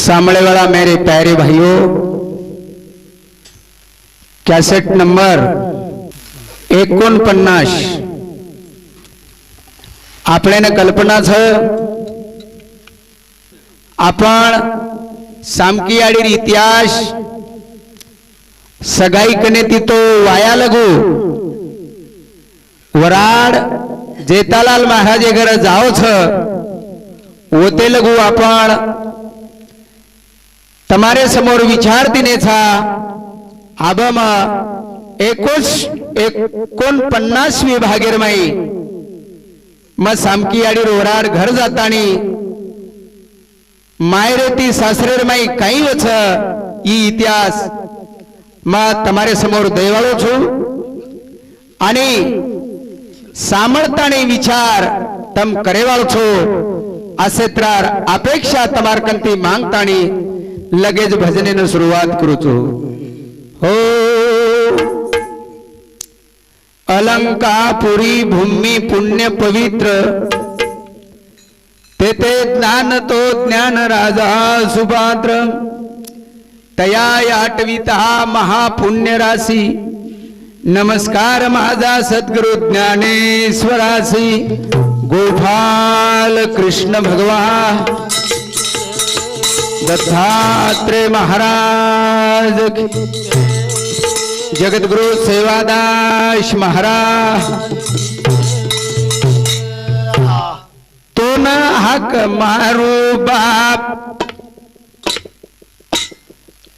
सामने वाला मेरे प्यारे भाइयों, कैसेट नंबर 49 आपल्याने कल्पना छ आपण सामकीयाडी इतिहास सगाई कने तितो वाया लगू वराड जेतालाल महाराजे घर जाओ छ होते लगू आपण तमारे समोर विचारतीने था आबम 49 भागेरमाई मग सामकीयाडी वराड घर जातानी मायरेती सासरेरमाई काही वच ई इतिहास मग तमारे समोर देवाळो छु आणि सामर्थाने विचार तम करेवाळ छो असे त्रार अपेक्षा तमारकंती मागतानी लगेच भजनेनं सुरुवात करू छो। हो अलंकापुरी भूमी पुण्य पवित्र तेथे ज्ञान तो ज्ञान राजा सुपात्र तया आठविता महापुण्य राशी नमस्कार माझा सद्गुरु ज्ञानेश्वरासी गोपाल कृष्ण भगवान दत्तात्रेय महाराज जगद्गुरु सेवादास महाराज तो न हक मारू बाप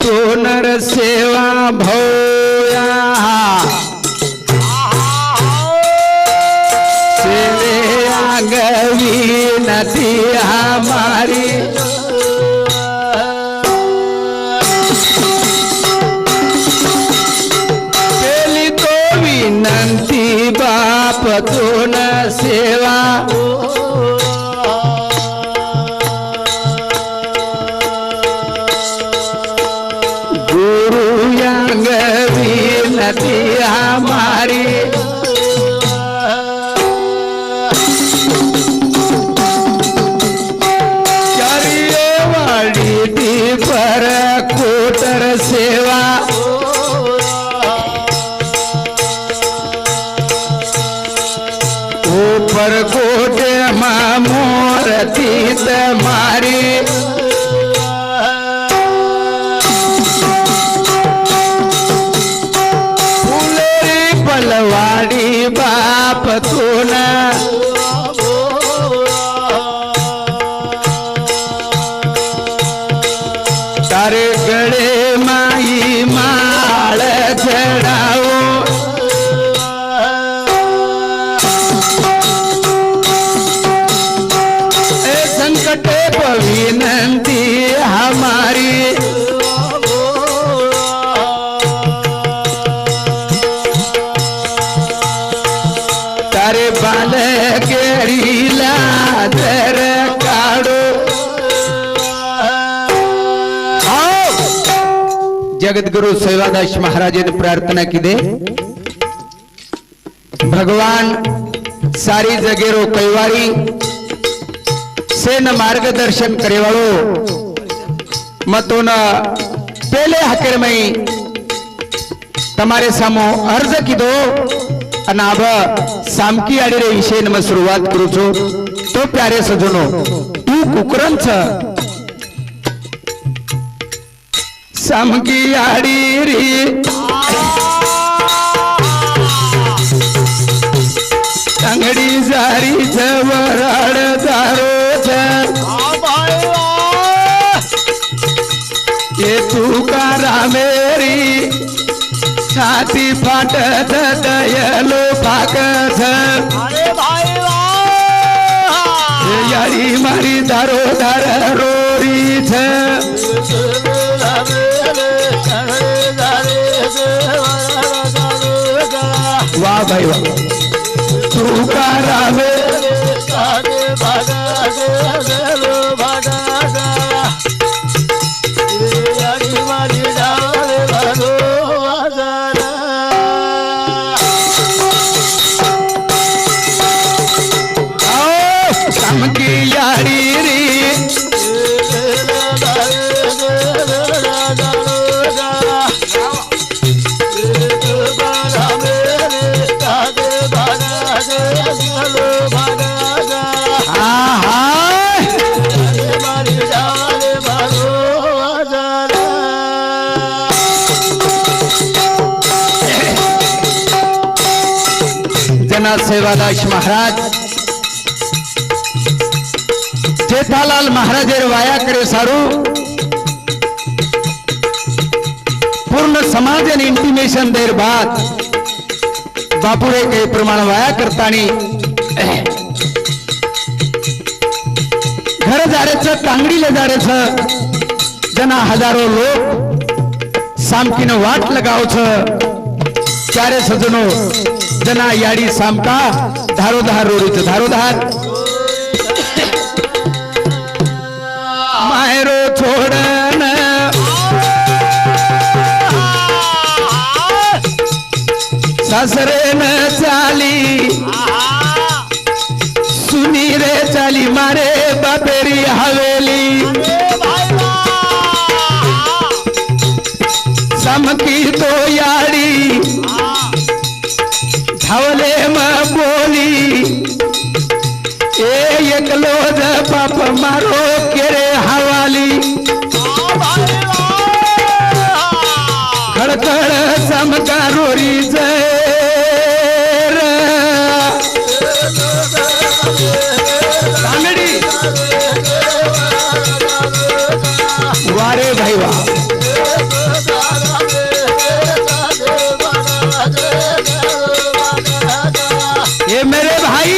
तो नर सेवा भोया सेवे आगवी नदी हमारी पेली तो विनंती बाप तो न सेवा हमारी चरियेवाड़ी दी पर कोटर सेवा ऊपर कोटे मामूर्ति मारी वाड़ी बाप तू न तारे गड़े माई माल चढ़ाओ ए संकट विनंती हमारी बाल केरीला दर काढो जगद्गुरु सेवादास महाराजेने प्रार्थना की दे भगवान सारी जगेरो कैवारी सेन मार्गदर्शन करेवाळो मतोन पहले हकेर मई तमारे सामो अर्ज कीधो અને આબ સામકીયાડી રે વિશે નમ શરૂઆત કરું છું તો પ્યારે સજનો તું કુકરમ છ સામકીયાડી રે અંગડી જારી છ વરાડ તારો છ એ તું કારા મેરી छाती फाटत दयलो पाकत यारी मारी दारो दार रोरी छ वाह भाई वाह तू कारा सामकीयाडी रे मना सेवादास महाराज जेठालाल महाराजेर वाया करे सारू पूर्ण समाज ने इंटिमेशन देर बाद बापुरे के प्रमाण वाया करतानी घर जारेच तांगडीले जारेच जना हजारो लोग सामकीन वाट लगाव चारे सजनो जना याडी सामका धारोधार रोरीच धारोधार मायरो छोडन सासरे न चाली सुनी रे चाली मारे बापेरी हवेली समकी तो याडी धावले म बोली ए एकलो ज बाप मारो केरे हवाली खड़खड़ समका रोरी वारे भाई वाह ये मेरे भाई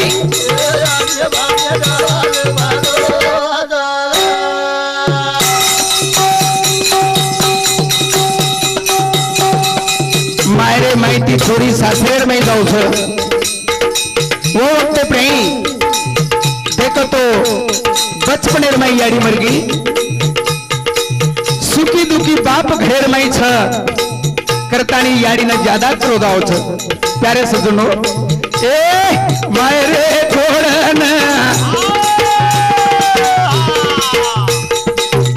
मायरे माहिती थोड़ी सासरेर में जाऊ वो वक्त प्रेमी देखो तो बचपनेर में याडी मर गई सुखी दुखी बाप घेर में छ करतानी याडी न ज्यादा क्रोधाव छ प्यारे सजनो ए मायरे छोड़न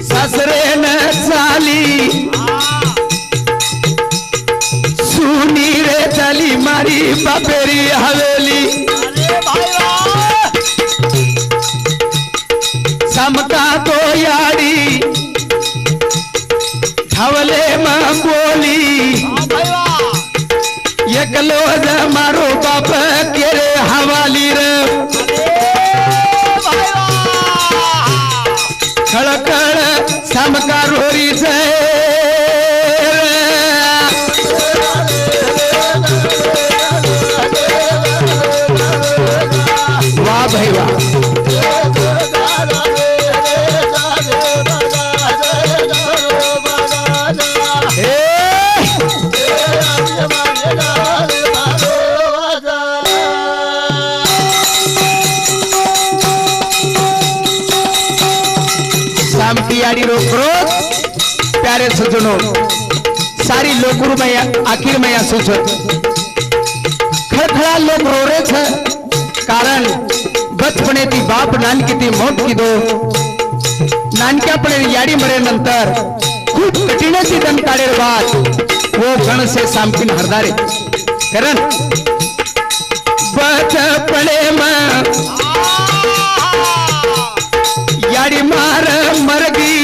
सासरे न चाली सुनी रे चाली मारी बापेरी हवेली समका तो याडी धावले म बोली एकलो ज मारो बाप केरे हवाली रे खड़खड़ समका रोरी से वाह भाई वाह याडी रो क्रोध प्यारे सजनो सारी लोकुर में आखिर में असू छ खड़खड़ा लोग रो रे छ कारण बचपने ती बाप नानकी ती मोठ की दो नानक्यापणे याडी मरे नंतर खूप कठीणाची दम काढेर बाद वो गण से सामकीन हरदारे कारण बचपने में याडी मार मरगी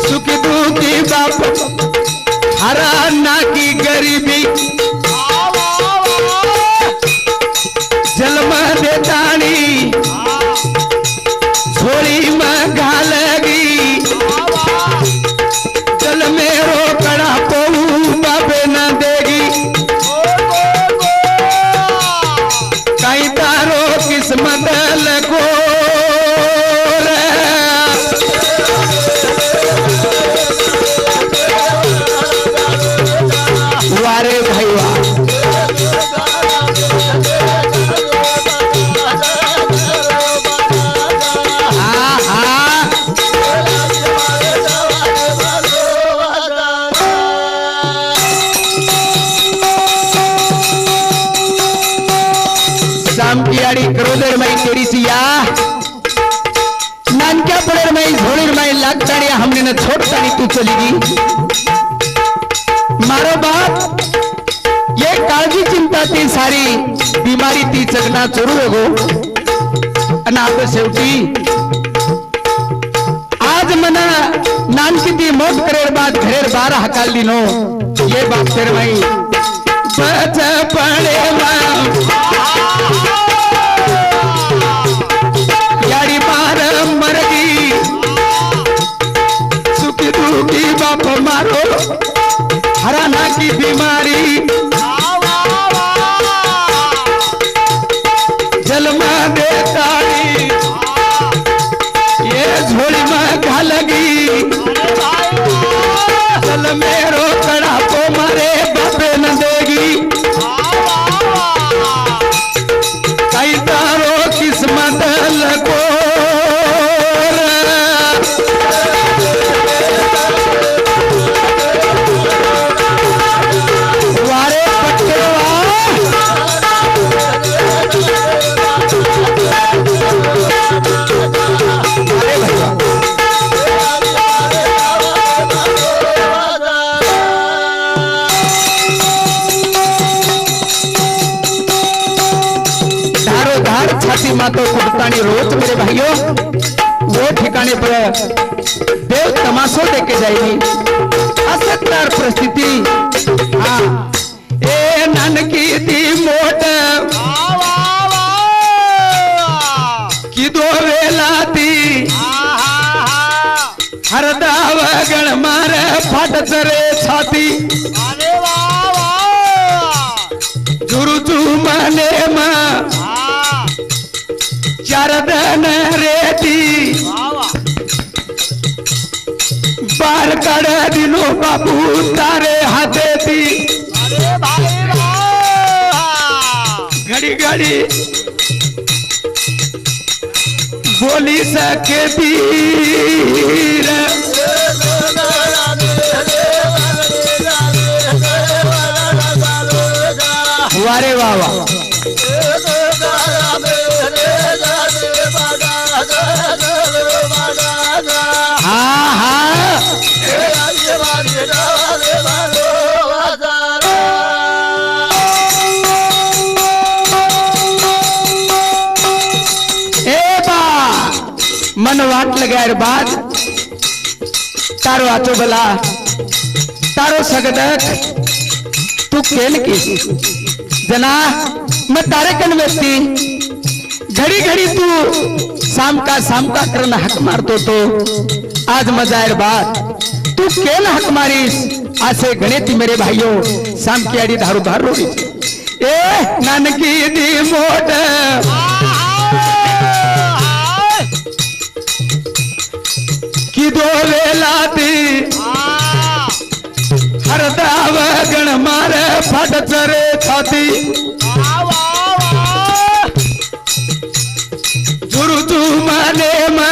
सुखी दुखी बाप हरा ना की गरीबी जन्म देतानी झोली में घालगी जल में रोकड़ा पऊ बापे न देगी कई तारो किस्मत लगो वारे भाई वाह याडी क्रोधर में तेरी सिया नानक्या पड़ेर में झोड़ीर में लागतानी हमने न छोड़तानी तू चलीगी मारो बाप ये काळजी चिंता ती सारी बीमारी ती जगना चोरू गो आणि आता शेवटी आज मना दान किती मोठ करेर बाद घरेर 12 हकाल दिनो ये बाप तेरे माई बच पड़े यारी बार मरगी सुखी दुखी बाप मारो हराना की बीमारी जलमा देताड़ी ये झोली में घालगी जल मेरो कड़ा को मारे बापे न देगी कई तारो किस्मत लगो तो खुदतानी रोज मेरे भाइयों वो ठिकाने पर देव तमाशो देके जाएगी असत्तर परिस्थिति हाँ ए ननकी दी मोट की दो वेलाती हर दाव गण मारे फट चरे छाती जुरुचू मने मा चरदन रेती बार कड़ दिनो बाबू तारे हाथे थी घड़ी घड़ी बोली सके तीर वारे वावा हाँ हाँ ए बा मन वाट लगाए बाद तारो आचो बला तारो सगदक तू खेल की जना मैं तारे कन व्यक्ति घड़ी घड़ी तू शाम का करना हक मारतो तो आज मजायर बात तू केल हक मारीस आसे गणेती मेरे भाइयों शाम की आड़ी धारू धार रोड़ी ए नानकी दी मोट की दो वेलाती हर दाव गण मारे फट चरे छाती जुरुचू माने मा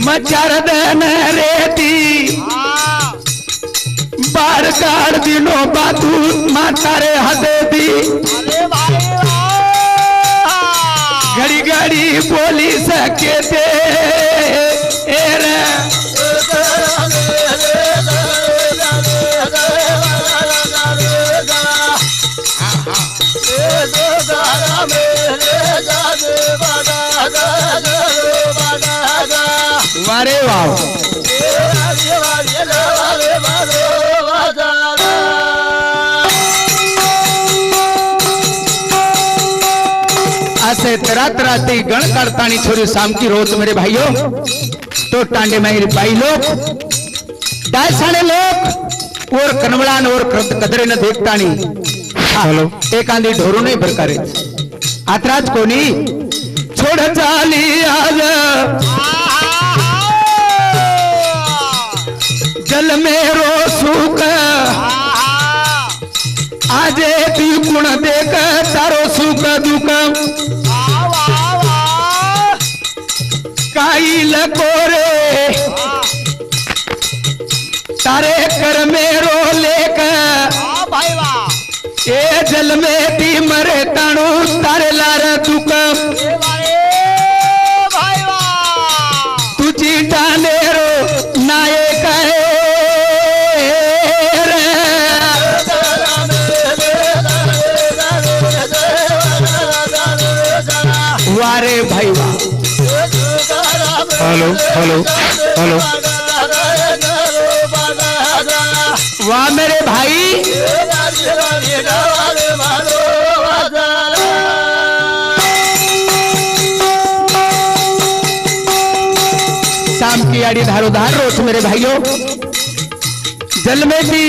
मचरदन रेती बार काड़ दिनो बातू मातारे हदे दी घड़ी घड़ी बोली सके थे वारे वाव ऐसे तरह तरह की गण करतानी छोरी शाम की रोज मेरे भाइयों तो टांडे में भाई लोग दासाने लोग और कनवड़ान और कदरे न देखतानी हेलो एक आंधी ढोरू नहीं भरकारे आतराज कोनी छोड़ चाली आज जल मेरो सुख आजे ती गुण देख तारो सुख दुख काई लकोरे तारे कर मेरो लेख ए जल में ती मरे ताणु तारे लार दुख तुझी डानेरो नायक वारे भाई वाह हेलो हेलो हेलो वाह मेरे भाई शाम की आड़ी धारोधार रोज मेरे भाइयों जल में भी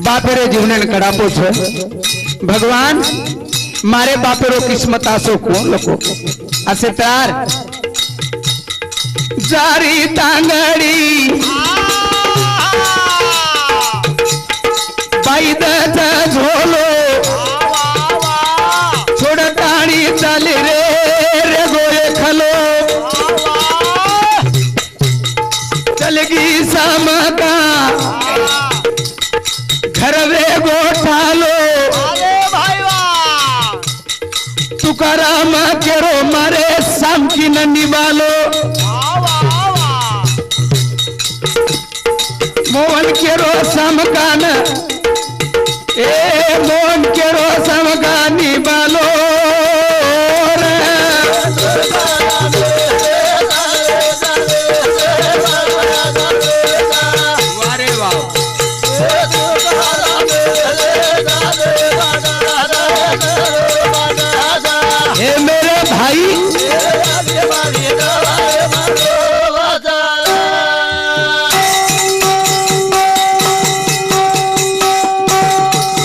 बापेरे जीवन कड़ापो छे भगवान मारे बापेरो किस्मत आसो को लोको असे तार जारी तांगड़ी बाईद झोलो छोड़ ताड़ी चल रे गोरे खलो चलगी समका घर वे गोठालो तुकाराम केरो मारे शाम की नन्नी बालो मोहन केरो समकान ए मोहन केरो समकानी बालो हे मेरे भाई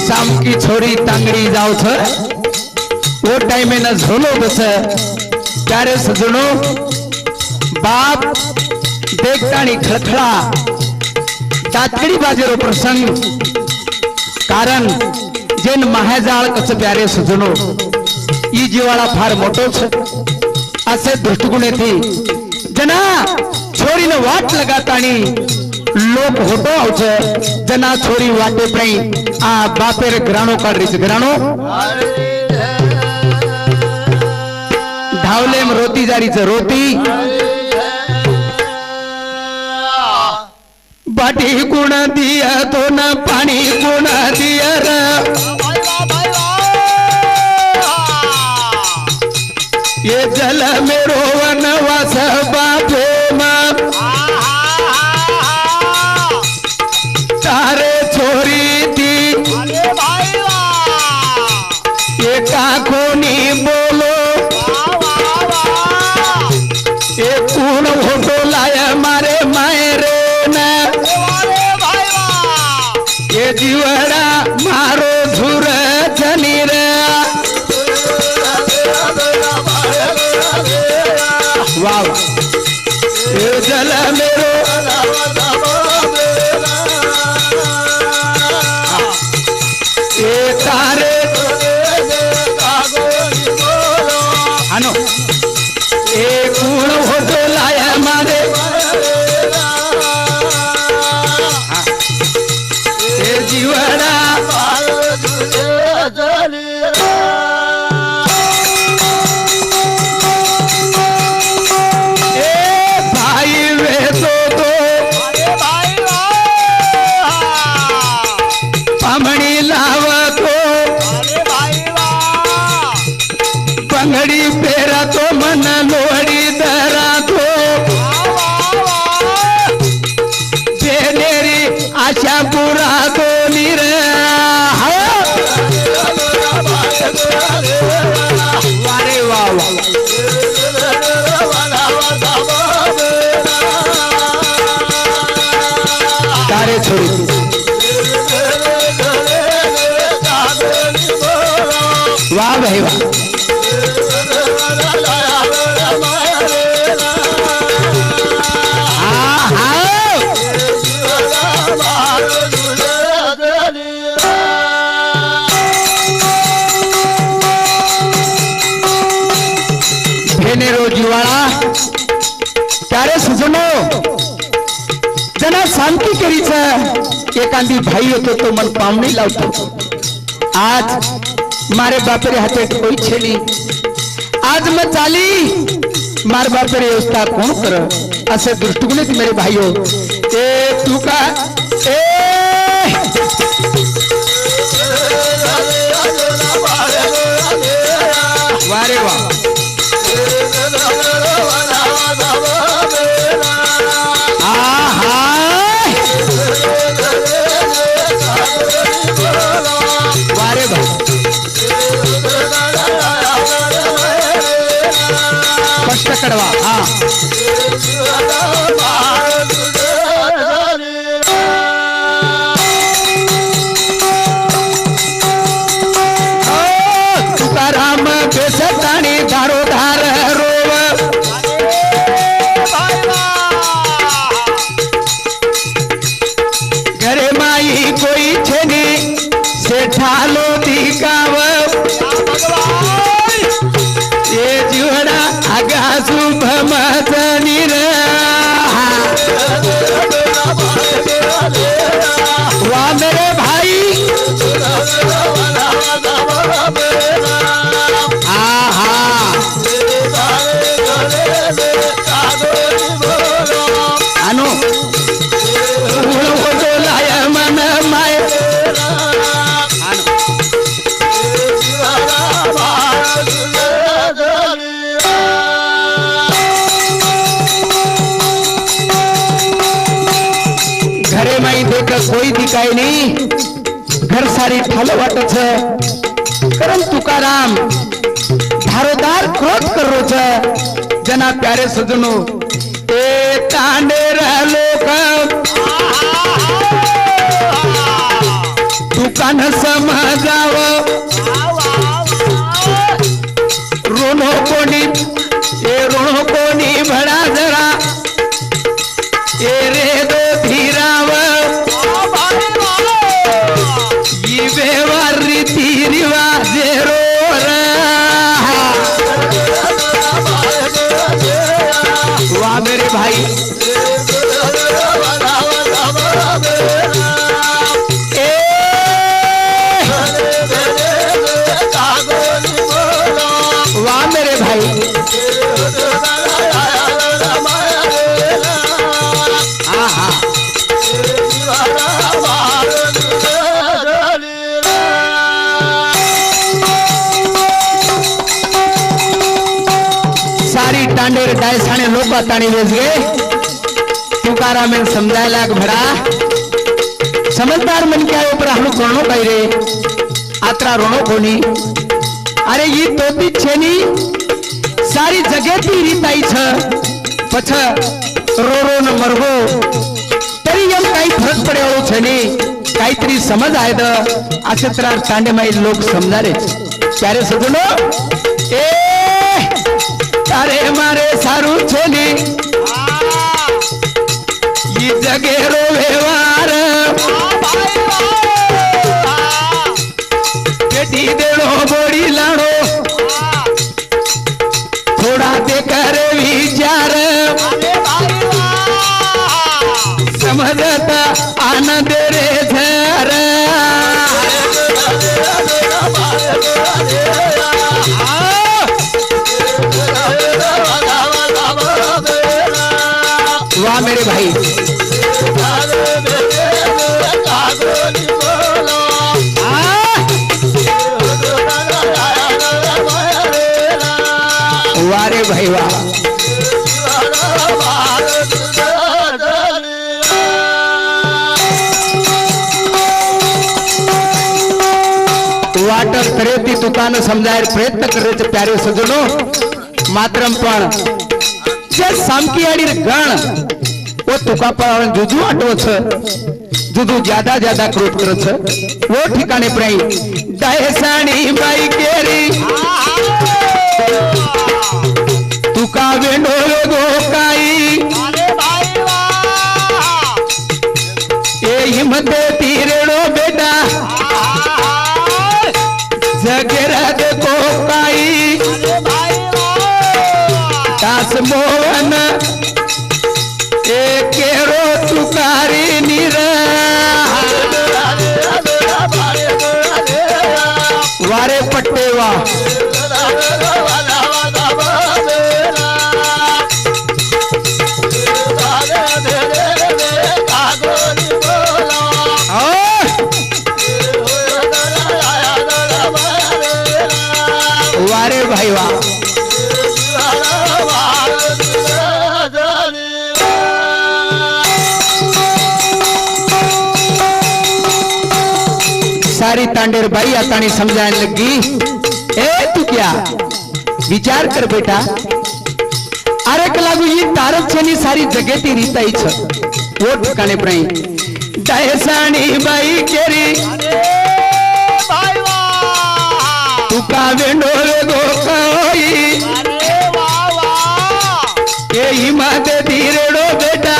शाम की छोरी तांगड़ी जाओ छ वो टाइम में न झोलो बस प्यारे सजनो बाप देखतानी खड़खड़ा तातड़ी बाजेरो प्रसंग कारण जेन महाजाळ कच प्यारे सजनो ई जीवाळा फार मोटो छे असे दृष्टिकोनेथी जना छोरीने वाट लगातानी लोक होटो आवछे जना छोरी वाटे पई आ बापेर ग्राणो काढरी छे ग्राणो धावलेम रोती जारी छे रोती बाटी गुण दिया तो ना पानी गुण दिया रे ये जल मेरो वनवास बापे मां तारे छोरी थी ये काको नी बोलो ये कौन होटो लाया मारे मायरे न ये जीवड़ा मारो झुर जनी रे वाह ये जल मेरो ये तारे आनो ये कौन होटो लाया मारे ये जीवड़ा पंगड़ी पेरा तो मन लोड़ी दरा तो जेनेरी आशा पूरा तो निर वारे वाह तारे छोड़ी वाह भाई वाह जीवाळा क्यारे सुजनो जना शांति करी छे एकांदी भाई होतो तो मन पावनी लावतो आज मारे बापेरे हाथे कोई छे नी आज मैं चाली मार बापेरे व्यवस्था कोण कर असे दृष्टिकोन मेरे भाइयों ए तू का ए वारे वाह पकडवा हा तुकाराम बेसताणी दारोधार रोव घरे माई कोई छेनी सेठालो दिकाव ये जीवना आगा शुभ मजनी वाह मेरे भाई आनो मन माय घरे माई देख कोई दिखाई नहीं घर सारी ठाल वाटत करम तुकाराम धारोदार क्रोध करो छ जना प्यारे सजनो ए तांडे लोक दुकान समजाव रोनो कोणी भडा जरा ए रे दो धीराव ये व्यवहार रीती रिवाज रो वाह मेरे भाई वाह मेरे भाई हाँ हाँ सारी टांडेर डायसाने लोग ताणी वेच गए तुकाराम ने समझाय लाग भड़ा समझदार मन क्या ऊपर हम रोनो कही रे आत्रा रोनो कोनी अरे ये तोती छेनी सारी जगह ती रीताई छ पछ रो रो न मरगो तरी यम काही फरक पड़े वाळो छेनी काहीतरी समज आहे द असे तर तांडे माई लोक समजारे त्यारे सजनो ए तारे मारे सारू छेनी ये जगेरो व्यवहार बेटी देणो बोड़ी लाणो थोड़ा दे कर विचार समझता आनंद रे झर वाह मेरे भाई वारे भाई वाह वाटत करे ती तुकान समजाय प्रयत्न करे प्यारे सजनो मात्रम पण जे सामकीयाडी गण वो तुका पर जुजू आटो छ जुजू ज्यादा ज्यादा क्रोध कर छ वो ठिकाणे प्राई डायसाणी बाई केरी तुका वेंडो गो काई ए हिम्मत तीरेड़ो बेटा जगरद को काई दास मोहन ए केरो तुकारी निरा वारे पट्टेवा वारे भाई वाह सारी तांडेर भाई आतानी समझाने लगी ए तू क्या विचार कर बेटा મારક લાગુ ઈ તારક છે ની સારી જગેતી રીતાઈ છે ઓ ઠકાણે પ્રઈ દહેસાણી બાઈ કેરી ભાઈ વાહ તુકા વેંડો રે ગોકાઈ વાહ વાહ એ હિમાતે ધીરેડો બેટા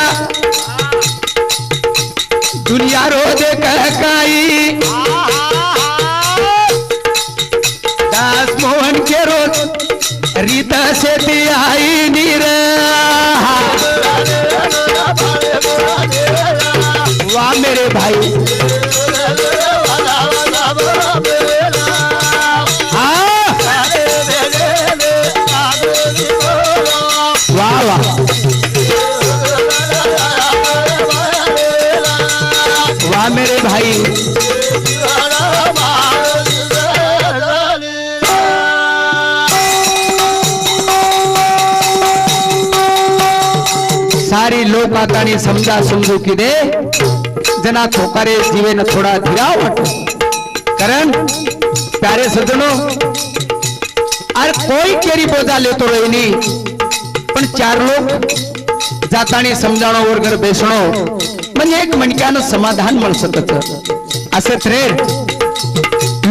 દુનિયા રો દે કહકાઈ દાસ મોહન के रोज रीता से आई नीर वाह मेरे भाई हाँ वाह वाह वाह मेरे भाई सारी लोक आतानी समजा समजू की दे जना थोकारे जीवे न थोड़ा धीरावट कारण प्यारे सज्जनों अरे कोई केरी बोजा लेतो रही नहीं पण चार लोग जातानी समजाणो वर्गर बेसणो म्हणजे एक मणक्यानं समाधान मिळ सकत असे रे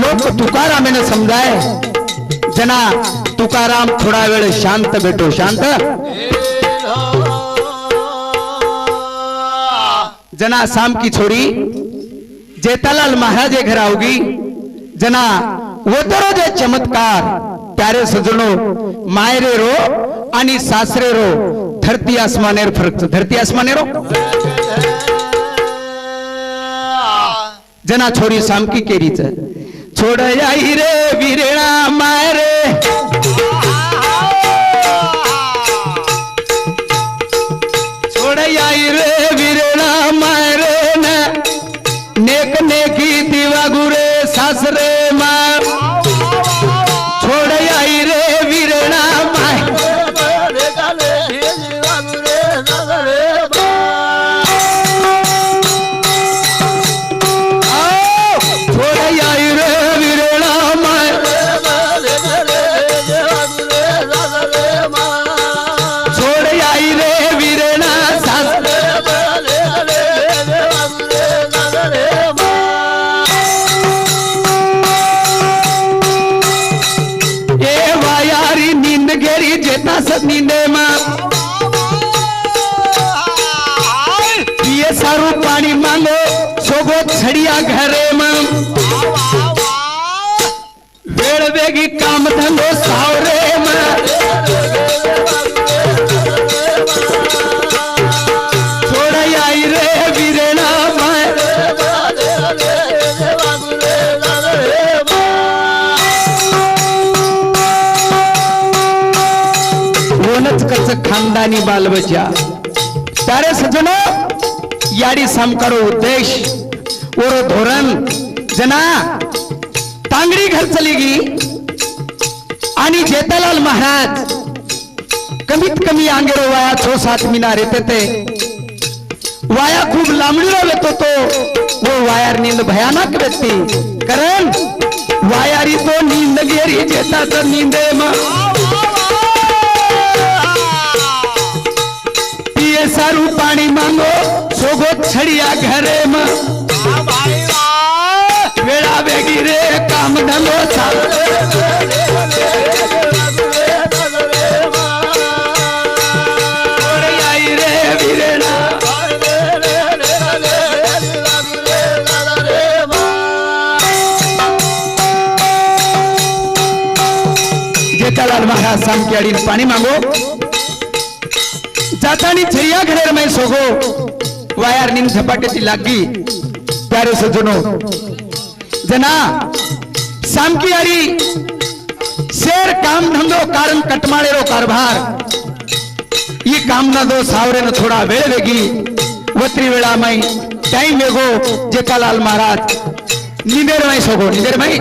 लोक तुकारामेने समजाय जना तुकाराम थोडा वेळ शांत भेटो शांत जना शाम की छोरी जेतालाल महाराज घर आओगी जना वो तो जे चमत्कार प्यारे सजनो मायरे रो आणि सासरे रो धरती आसमानेर फरक धरती आसमानेरो जना छोरी शाम की केरीच छोड़ आई रे वीरेणा मायरे छोड़ आई रे वीरेणा मायरे न नेक नेकी दिवा गुरे सासरे मार छोड़ आई रे वीरेणा माय छोड़ आई रे वीरेणा माय छोड़ आई रे वीरेणा सासरे जेता सब नींदे मां पिए सारू पानी मांगो सोगो छड़िया घरे मां वेड़ वेगी काम धंधो सावरे मां छोड़ आई रे वीरेणा मां खानदानी बाल बच्चा प्यारे सज्जनों याडी समकारो उद्देश और धोरण जना तांगड़ी घर चलेगी आणि जेतालाल महाराज कमीत कमी आंगेरो वाया 6-7 महीना रहते थे वाया खूब लांबडीरो लेतो तो वो वायार नींद भयानक रहती कारण वायारी तो नींद गेरी जेता तर नींदे मा सारू पानी मांगो सोगो छड़िया घरे में वेड़ा बेगी रे काम धंधो आई रे वीरेणा जेठालाल महाराज शाम की अड़ी पानी मांगो जातानी छरिया घरे में सोगो वायर नींद झपाटे लागी प्यारे सज्जनों जना शाम की आरी शेर काम धंधो कारण कटमाड़े रो कारभार ये काम ना दो सावरे न थोड़ा वेळ वेगी वत्री वेळा में टाइम वेगो जेठालाल महाराज नींदेर में सोगो नींदेर में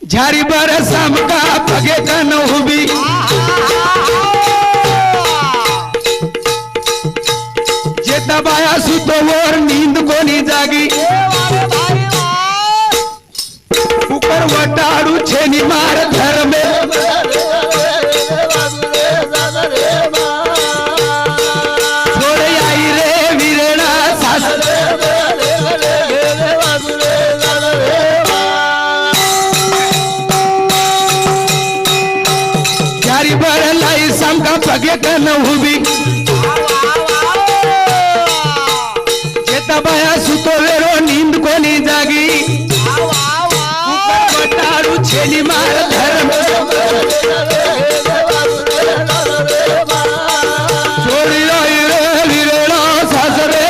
झारी बरसम का पगे कन हुबी जे दबाया सुतो और नींद को नहीं जागी ऊपर वटाड़ू छेनी मार घर में पगे कन उभी बाया सुतो वेरो नींद कोनी जागी बटारू छेनी मार धर्म छोड़ी वीरेणा सासरे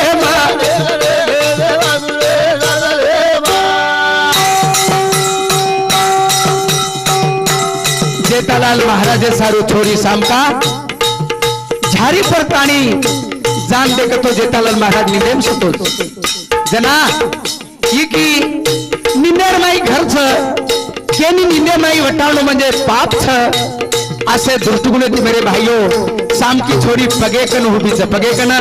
जेठालाल महाराज सारू छोरी सामका झारी पर प्राणी जान दे तो जेठालाल महाराज निदेम सुतो जना की निंदेर माई घरच केनी निंदेर माई वटावणं म्हणजे पाप छ असे दृष्टिकोन मेरे भाइयों साम की छोरी पगेकन उभीच पगेकन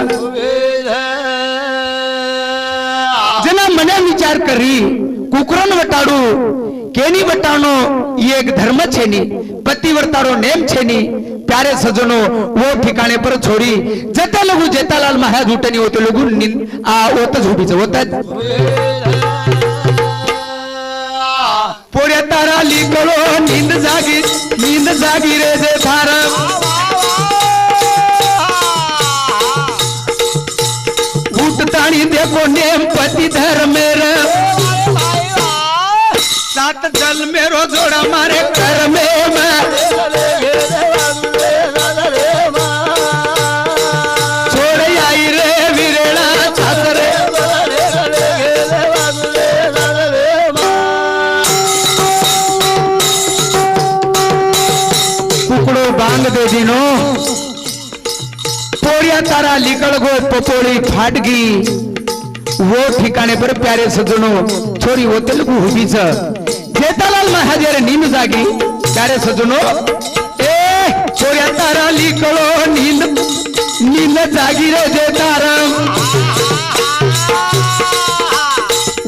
जना मने विचार करी कुकरन वटाडू केनी वटावणो ये एक धर्म छेनी पतिव्रतारो नेम छेनी प्यारे सजनो वो ठिकाणे पर छोड़ी जता लगू जेठालाल महाराज उठनी होते लगू ओतच उभीच होतात पोऱ्या तारा लिकलो नींद जागी रे जे थार उठतानी देखो नेम पति धर्मेर सात जल मेरो जोड़ा मारे कर में छोड़ आई रे वीरेणा छातरे कुकड़ो बांग दे दिनो पोरिया तारा लिकड़ गो पपोड़ी फाट गई वो ठिकाणे पर प्यारे सजनो छोरी वो तेलुगु हुबीच जेठालाल महाराज रे नींद जागी प्यारे सजनो ए छोरिया तारा लिकड़ो नींद जागी रे जेठाराम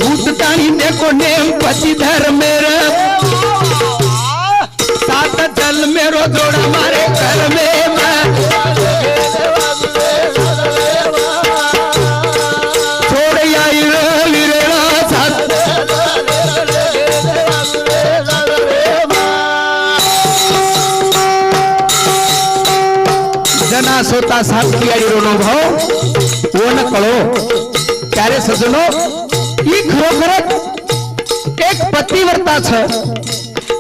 उठतानी देखो नेम पति धर्मेर सात जल मेरो जोड़ा मारे घर में जना सोता साप की अनुभव वो न कळो त्यारे सजनो ही खरोखरच एक पतिव्रता छ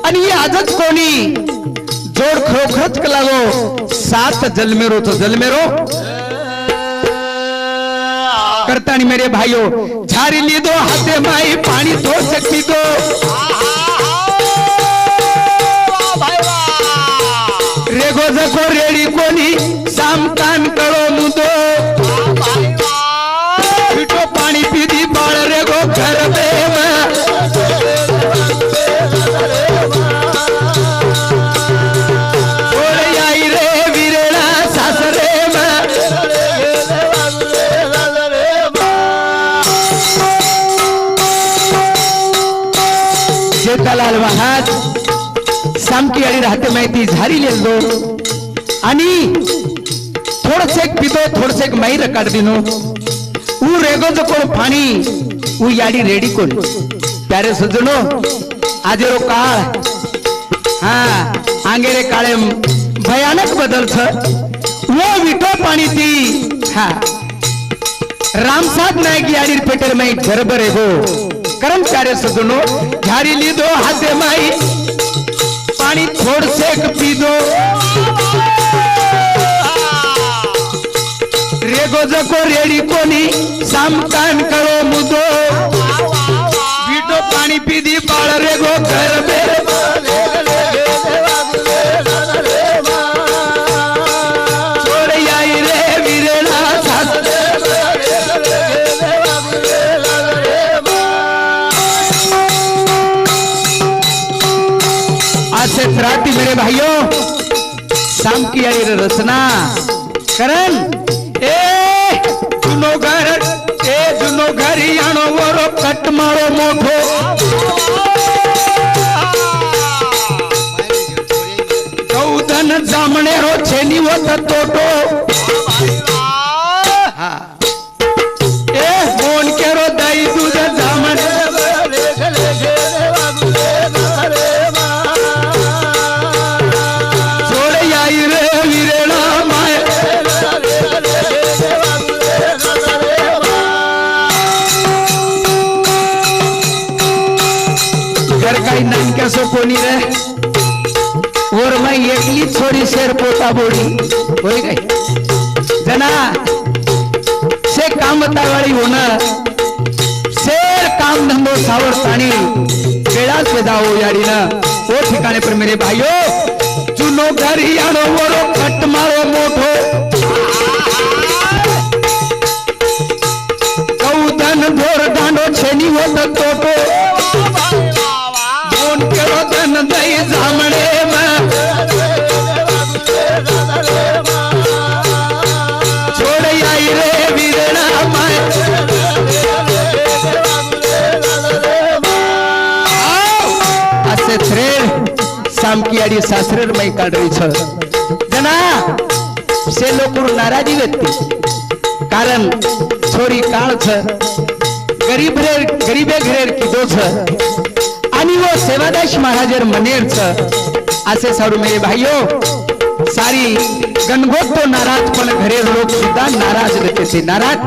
आणि ही आजच कोणी जोड खरोखरच लागो सात जलमेरो तो जलमेरो करतानी मेरे भाइयों झारी लीधो हाथे माई पाणी थोड़ सकती तो रेगो जको रेडी कोणी सामकान करो मुदो पिठो पाणी पीधी बाळ रेगो घर में छोड़ आई रे वीरेणा सासरे जेठालाल महाराज सामकी आडी राहते माहिती झारी लेलो आणि थोडसेक पितो थोडसेक माई रकाड दिनो ऊ रेगो जो कोण पाणी ऊ याडी रेडी कोण प्यारे सजनो आजेरो काळ हाँ आंगेरे काळे भयानक बदल छ वो विठो पाणी ती हाँ रामसाद नायक याडी पेटर माई गरबर रेगो करम प्यारे सजनो झारी लीधो हाथे माई पानी थोड़ से पी दो रेगो जको रेडी कोनी सामकान करो मुदो बीटो पानी पी दी बाळ रेगो घर में छोड़ आई रे वीरेणा से त्राटी मेरे भाइयों शाम की आई रचना करण ए जुनो घर यानो वरो कट मारो मोठो गौधन जामणे रो छेनी वत तोटो ए मोन केरो दाई दूध जामणे छोड़ आई रे वीरेणा और मैं एकली छोरी शेर पोता बोड़ी होय गई जना से कामतावाळी होणं शेर काम धंदो सावर पाणी वेळाच पे जाओ याडीनं ओ ठिकाणे पर मेरे भाइयों चुनो घरी आणो वरो कट मारो मोठो कौधन भोर दांडो छेनी होत तोटो दोन केलो धन दई जामणे छोड़ आई रे वीरणा माय असे थ्रेड सामकी आडी सासरेर मै काढ रही छ जना से लोकुर नाराजी व्यक्ति कारण छोरी काळ छ गरीबे घरेर किदो छ आणि वो सेवादास महाराजर मनेर छ असे साडू मेरे भाइयों सारी गणगोत तो नाराज पण घरे लोक सुद्धा नाराज रहते थे नाराज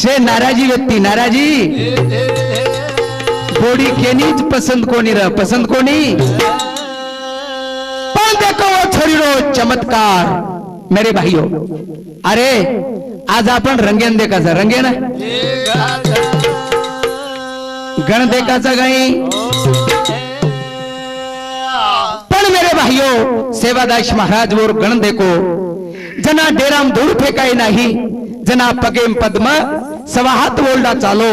से नाराजी व्यक्ति नाराजी बोडी केनीच पसंद कोणी रह पसंद कोणी पण देखो वो छोरी रो चमत्कार मेरे भाइयों अरे आज आपण रंगेन देखाचा रंगेन गण देखाचा काही पण मेरे भाइयों सेवादास महाराज वर गण देखो जना डेराम धूळ फेकाय नाही जना पगेम पद्म सवा हात ओल्डा चालो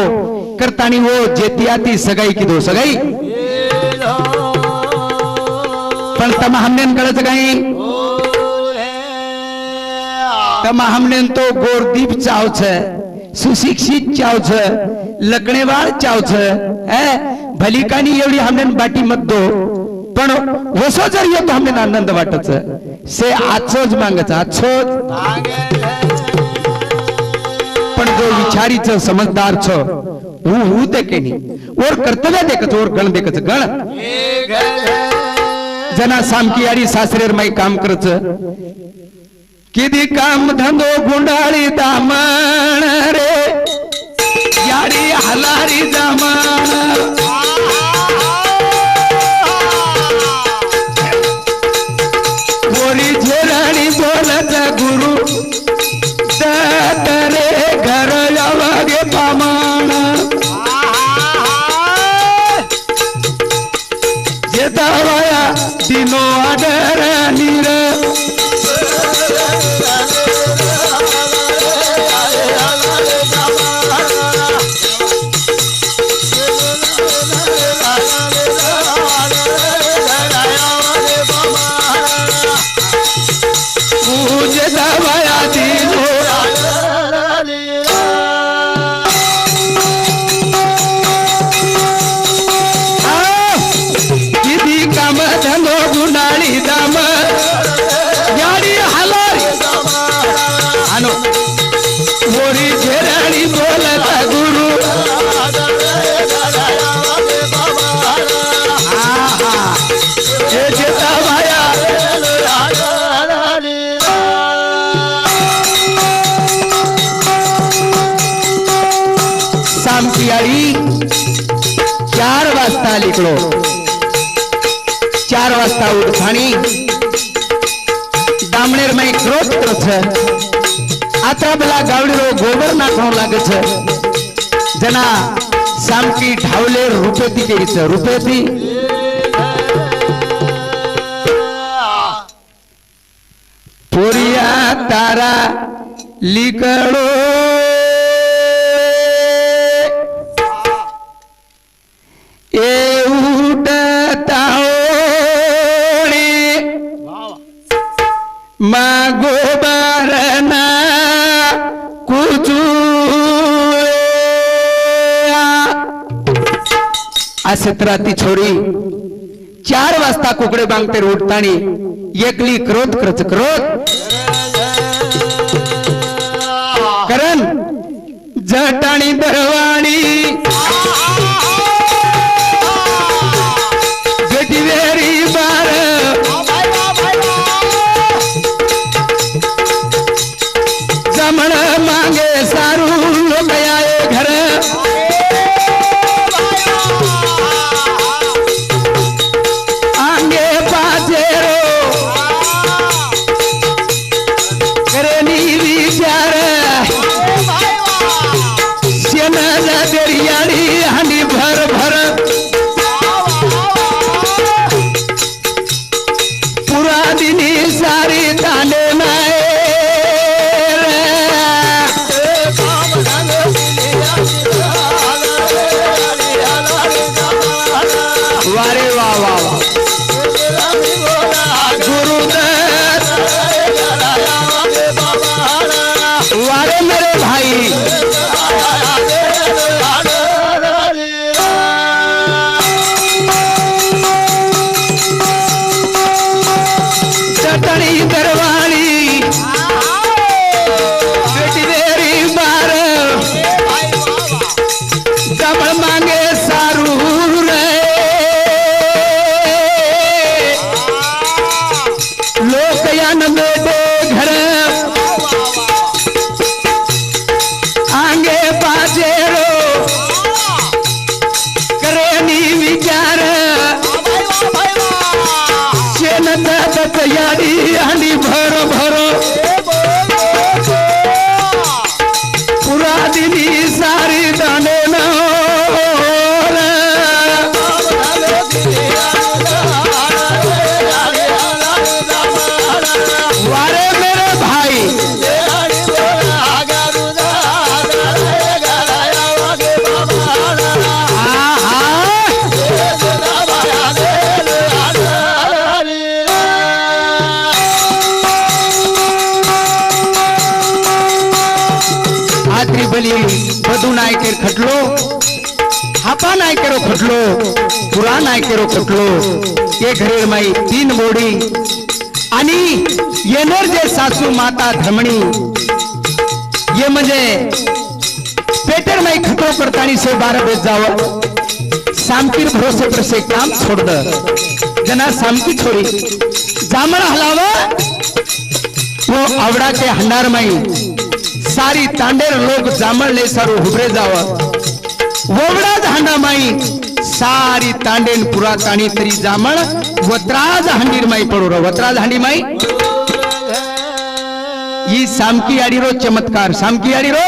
करतानी वो जेतियाती सगाई की दो सगाई पण तमा हमने कळत काही तमा हमने तो गोरदीप चाव छ सुशिक्षित चाव छ लकणेवाळ चाव छ भलिकानी एवढी हमने बाटी मत दो पण वसो जर येतो हमने आनंद वाटच से आजच मागच आजच पण जो विचारीच समजदार छ हूँ ते केनी और कर्तव्य देखच और गण देखच गण जना सामकी आडी सासरेर माई काम करच किदी काम धंदो गुंडाळी दामण रे याडी हलारी दामण बोली झेराणी बोलत गुरु रे घर यावागे पामाण जेतावाया दिनो आडर नीर जेतावाया दिनो गुंडाळी दाम याडी हलारी आनो मोरी झेराणी बोलता गुरु जेता भाया सामकी आडी 4 वाजता लिखलो 4 वाजता उठाणी दामणेर में क्रोध करछ आता बला गावडीरो गोबर नाखो लागे छ जना सामकी ढावले रुपेती केरी छ रुपेती पोरिया तारा लिकड़ो ए उडता मागो बारना कुचू आसत्राती छोरी 4 वाजता कुकडे बांगते उठतानी एकली क्रोध करच क्रोध करण जटाणी दरवाणी गटीवेरी बार जमण मांगे सारू लोक आए घर हंडी भरो भरो पुरा दिली सारी दाने न वारे मेरे भाई बली बधू नाय केर खटलो हापा नाय केरो खटलो पुरा नाय केरो खटलो ये घरेर माई 3 मोडी आणि येणार जे सासू माता धमणी ये म्हणजे पेटर माई खटलो करतानी से 12 बेज जाव सामकीर भरोसे पर से काम छोड़ द जना सामकी छोड़ी जामण हलावा वो आवड़ा के हंडार माई सारी तांडेर लोग जामण ले सारू हुबरे जावा वोवड़ा हांडा माई सारी तांडेन पुरा ताणी तरी जामण वत्राज हांडीर माई पडो रो वत्राज हांडी माई ये सामकी आड़ी रो चमत्कार सामकी आड़ी रो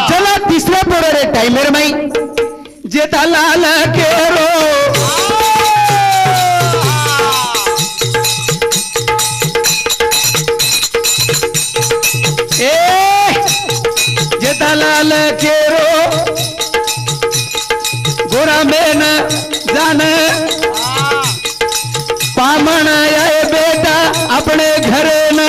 चला तीसरे पोरे रे टाइमर माई जेता लाल के रो लाल केरो गोरा में न जान पामण आए बेटा अपने घरे न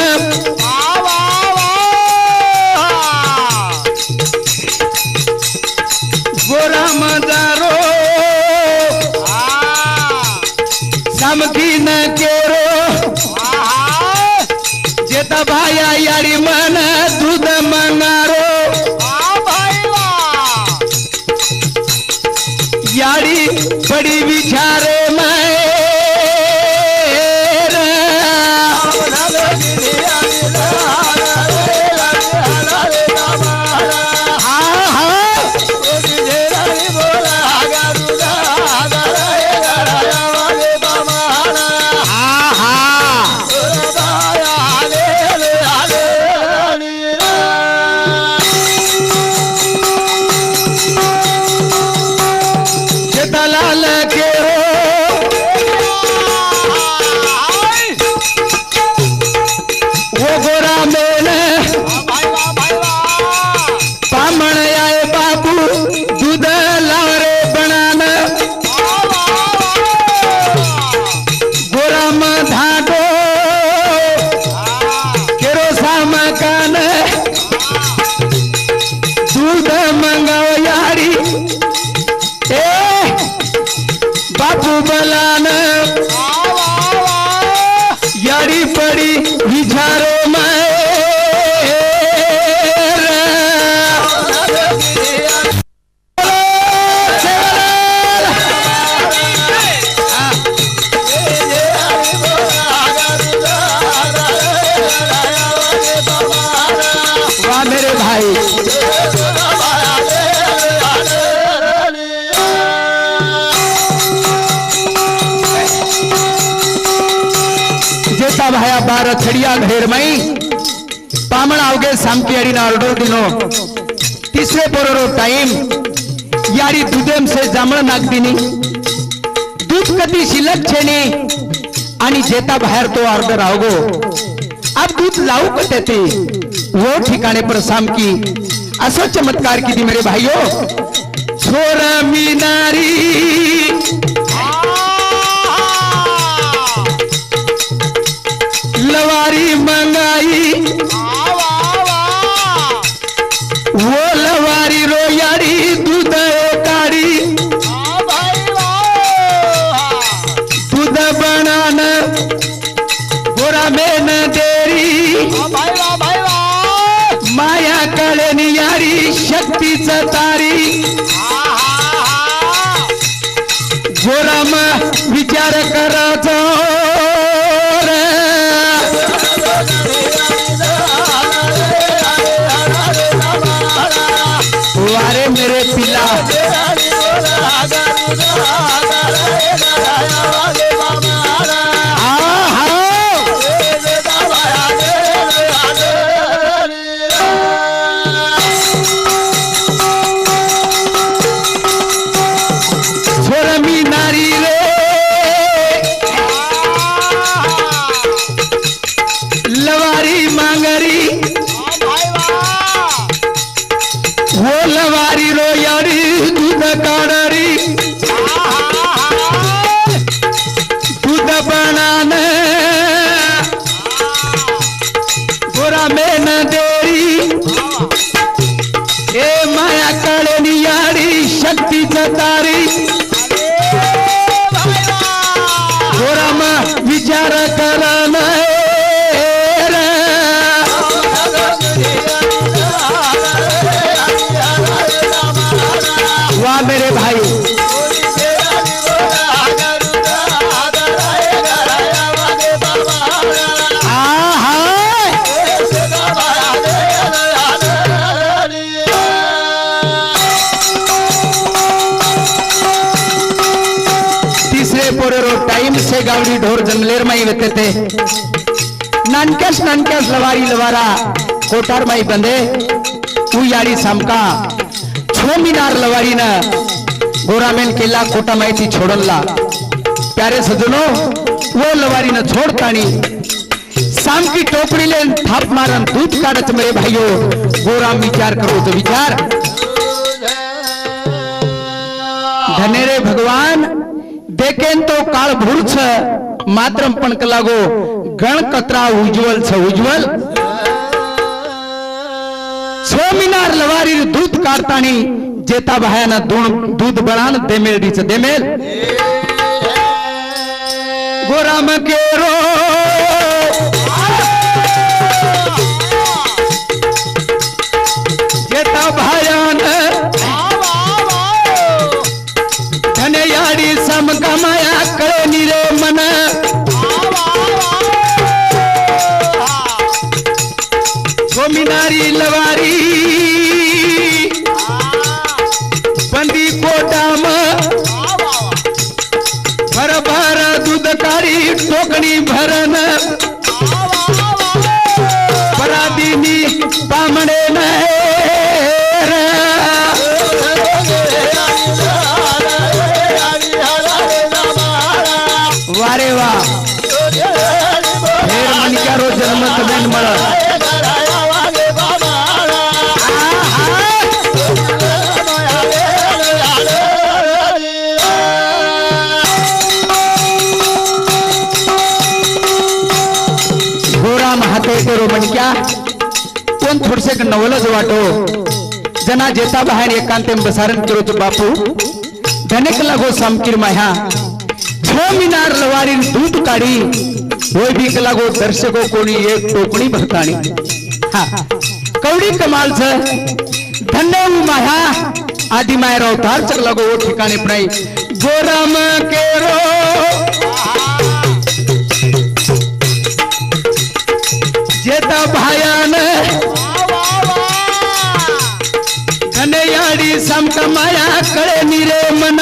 गोरा मदारो समकी न केरो जेता भाया यारी मन दूध मंगारो याड़ी बड़ी विचारे यारी पड़ी विचारो वाह मेरे भाई जेता भाया 12 छड़िया घेर मई पामण आवगे सामकी ना ऑर्डर दिनो तीसरे पोरो टाइम यारी दुधेम से जामण नाग दिनी दूध कधी शिल्लक छेनी आणि जेता बाहेर तो ऑर्डर आवगो अब दूध लावू कते ती वो ठिकाणे पर सामकी असो चमत्कार की थी मेरे भाइयों छोरा मीनारी लवारी मंगाई वो लवारी रोयारी दूध काड़ी दूध बनाना गोरा में न देरी माया कळणी यारी शक्तीच तारी गोराम विचार करायचो लवारी रोयारी दूध काढरी दूध बनान गोरा में न देरी ए माया काळनी यारी शक्ती जतारी गोरा में विचार करना वाह मेरे भाई तीसरे पोरेरो टाइम से गावडी ढोर जंगलेर माई वेते थे नानकेश लवारी लवारा कोटार माई बंदे तू यारी समका छो मीनार लवारी न गोरामेन केला कोटा माहिती छोड़ला प्यारे सजनो वो लवारी न छोड़तानी शाम की टोपड़ी ले थाप मारन दूध काढत मेरे भाइयों गोराम विचार करो तो विचार धनेरे भगवान देखेन तो काळ भूर छ मात्रम पण कलागो गण कतरा उज्ज्वल छ उज्ज्वल छो मीनार लवारी दूध काढतानी जेता भायाना दूध बनान देमेल रीच देमेल गोराम केरो जेता भायान धने याडी सम कमाया कळे निरे मन गोमिनारी लवारी बंदी कोटाम भर भर दूध काढी टोकणी भरन परादिनी पामणे वारे वा फेर मणिका रो जन्मत बेन मळ मणक्या कोण थोडसे नवलच वाटो जना जेता बाहेर एकांतेम बसारण करो तो बापू धनेक लागो सामकीर माया छो मीनार लवारी दूध काढी होय भीक लागो दर्शको कोणी एक टोपणी भरताणी हा कवडी कमाल छ धन्य माया आदि मायर अवतार चक लागो वो ठिकाणी पणाई गोराम केरो जेता भायान धने याडी सम कमाया कळे निरे मन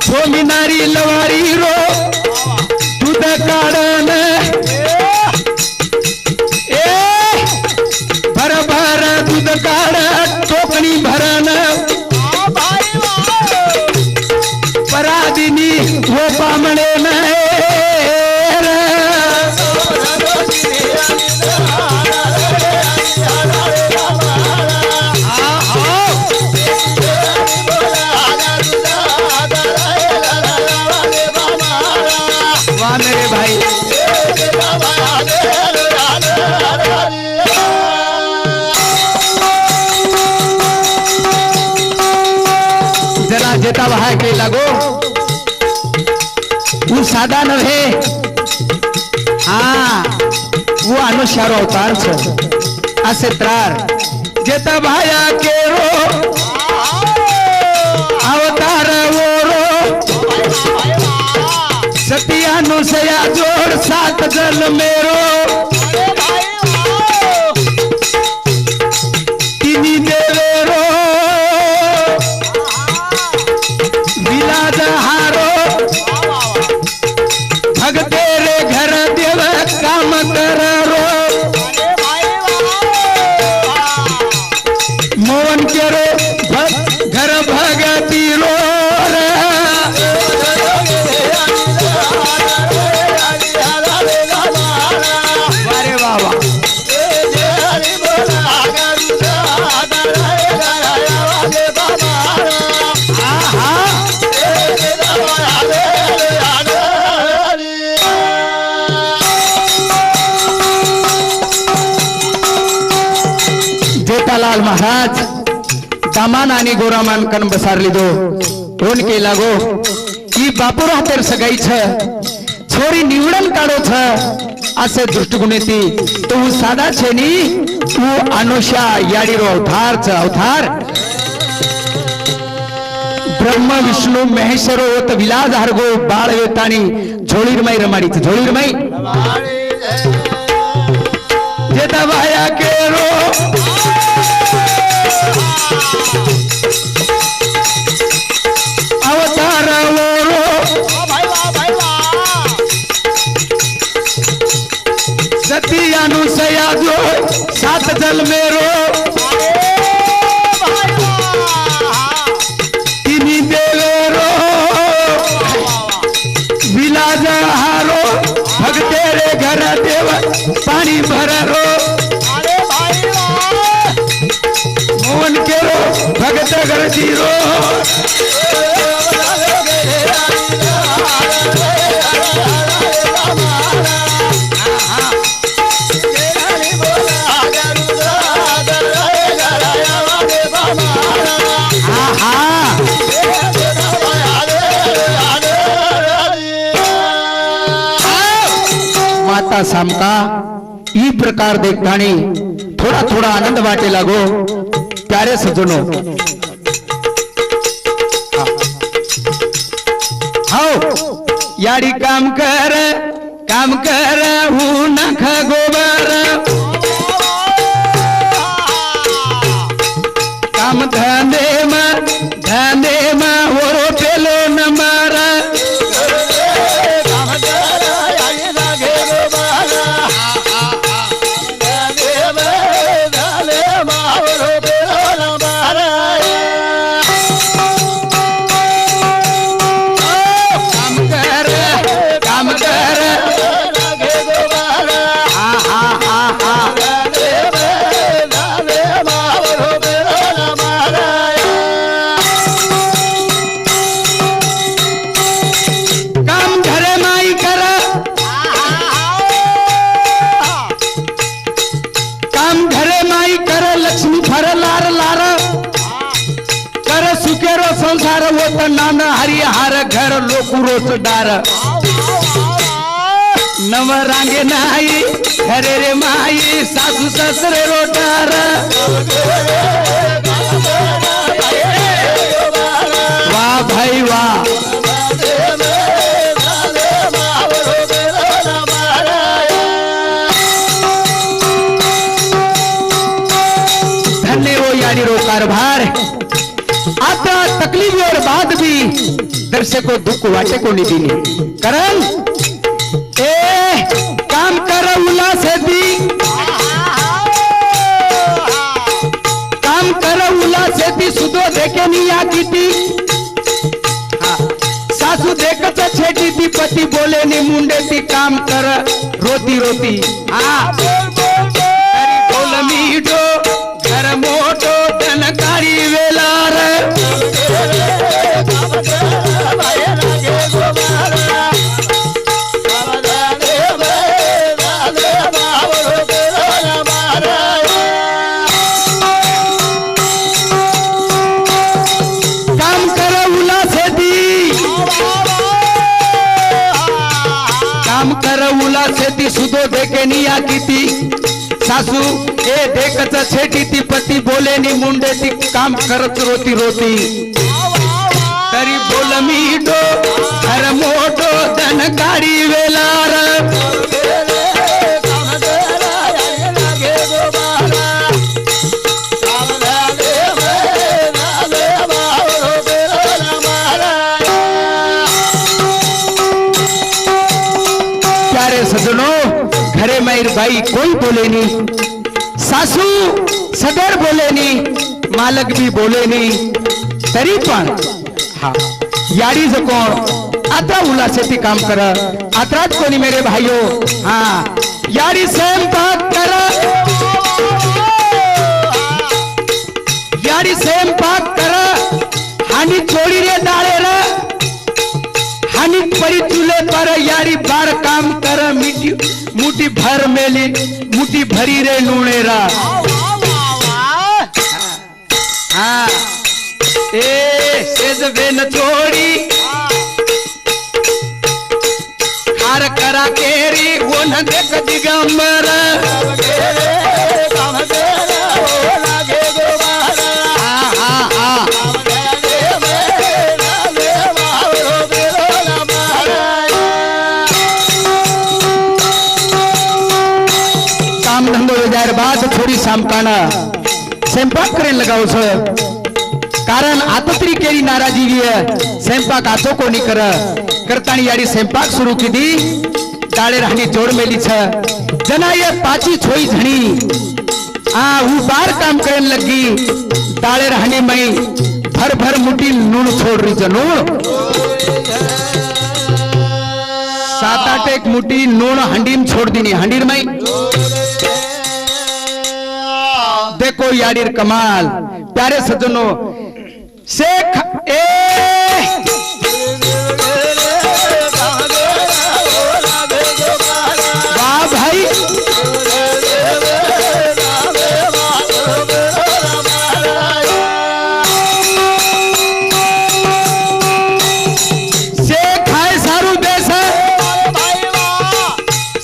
छो मीनारी लवारी रो दूध काढन ए भर भर दूध काढ टोकणी भरन परादिनी वो पामणे मेरे भाई जरा जेता वहा के लागो वो सादा नव्हे हाँ वो अनुसारो अवतार छ असे त्रार जेता भाया के रो अवतार वो रो सतियानुसया जोड़ सात जल मेरो तिनी देवेरो विलाज हारो भगते रे घर देव काम करो मोहन के रो घर भगती रो मोठालाल महाराज दामान आणि गोरामान कन बसार लिधो फोन केला गो की बापूराव तेर सगाई छ छोरी निवडन काढो छ असे दृष्टिकोनेती तो साधा छेनी तू अनुषा याडीरो अवतार छ अवतार ब्रह्म विष्णु महेश्वरो होत विलास हरगो बाळ वेतानी झोळीरमई रमाडी झोळीरमई जे दबाया केरो अवतार वोरो सती अनुसया जो सात जल मेरो तिनी देवेरो विलाज हारो भगते रे घर देव पानी भरो मोहन केरो भगत घर जीरो माता सामका ई प्रकार देखतानी थोड़ा थोड़ा आनंद वाटे लागो प्यारे सज्जनो हाओ याडी काम कर हूँ नख गोबर काम धंधे में ओरो पेलो नंबर संसार वो नाना हरिहार घर लोकुरोच डार नव रांगे नाही घरे रे माई सासू ससरे रोटार वाह भाई वाह धन्य वो यानी रो कारभार आता तकलीफ और बाद भी दर्शकों दुख वाटे को नहीं दीनी करण काम कर उल्लास दी काम कर उल्लास दी सुधो देखे नहीं आती थी सासू देखत छेटी थी पति बोले नहीं मुंडे थी काम कर रोती रोती बोल मीठो घर मोटो धनकारी वेलार काम कर उल्लास दी काम कर उल्लास दी सुधो देखे नहीं आती थी सासू देखत छेटी ती पती बोले नी मुंडे ती काम करत रोती रोती तरी बोल मीठो घर मोठो धनकारी वेलार प्यारे सज्जनों घरे मायर बाई कोई बोले नहीं सासू सदर बोले नहीं मालक भी बोले नहीं तरी पण हाँ याडी जो कोण आता उल्हासेती काम कर आत्रात कोणी मेरे भाइयों हाँ याडी स्वयंपाक कर याडी स्वयंपाक कर हानी छोड़ी रे डाले रे हानी परी चूल्हे पर यारी बार काम कर मुठी भर मेली मुठी भरी रे लूणेरा तेज वेन छोड़ी हार करा केरी वो न देख दिगंबर काम धंधो वेजार बाद थोडी सामकाना स्वयंपाक करेन लगाव छ कारण आता तरी केली नाराजी स्वयंपाक आचो कोणी करतानी याडी स्वयंपाक सुरू केली डाळे राहणी जोड मेली छ जना ये पाची छोई झणी बार काम करेन लगी डाळे राहणी मई भर भर मुठी नून छोड़ रही छ नून 7-8 एक मुठी नून हंडीम छोड़ दीनी हंडीर मई देखो याडीर कमाल प्यारे सजनों शेख वाह भाई शेख है सारू बेस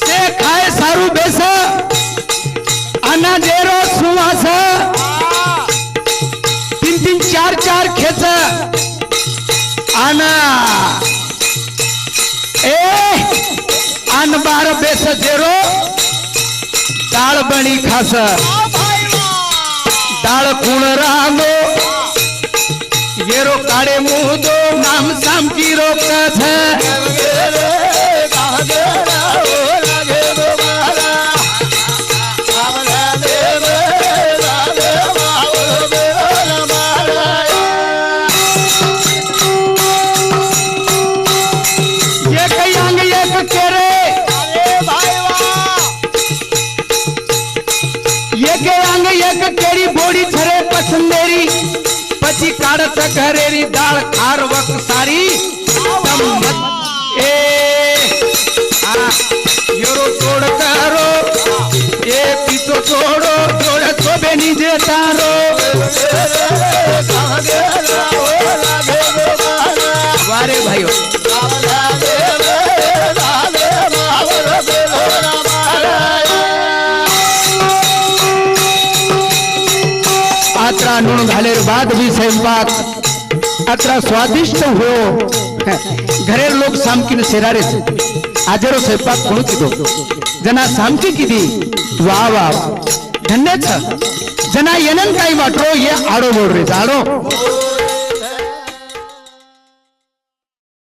शेख है सारू बेस अना देरो सुवास 3-3 4-4 खेच आना अन बार बेस जेरो डाळ बणी खास डाळ कुण रांगो येरो काडे मुदो नाम सामकी रोकथ पची काढत घरेरी डाळ खार वक सारी योरो तोड करो ए पीतो छोड़ो जोड़ तो बेनी जे तारो वारे भाइयों अत्रा नून घालेर बाद भी स्वयंपाक अत्रा स्वादिष्ट हो घरेर लोग सामकीन सेरारे आजरो स्वयंपाक कोण किदो जना सामकी किदी वाह वाह धन्य छ जना येनन काय वाटरो ये आडो बोल रे जाडो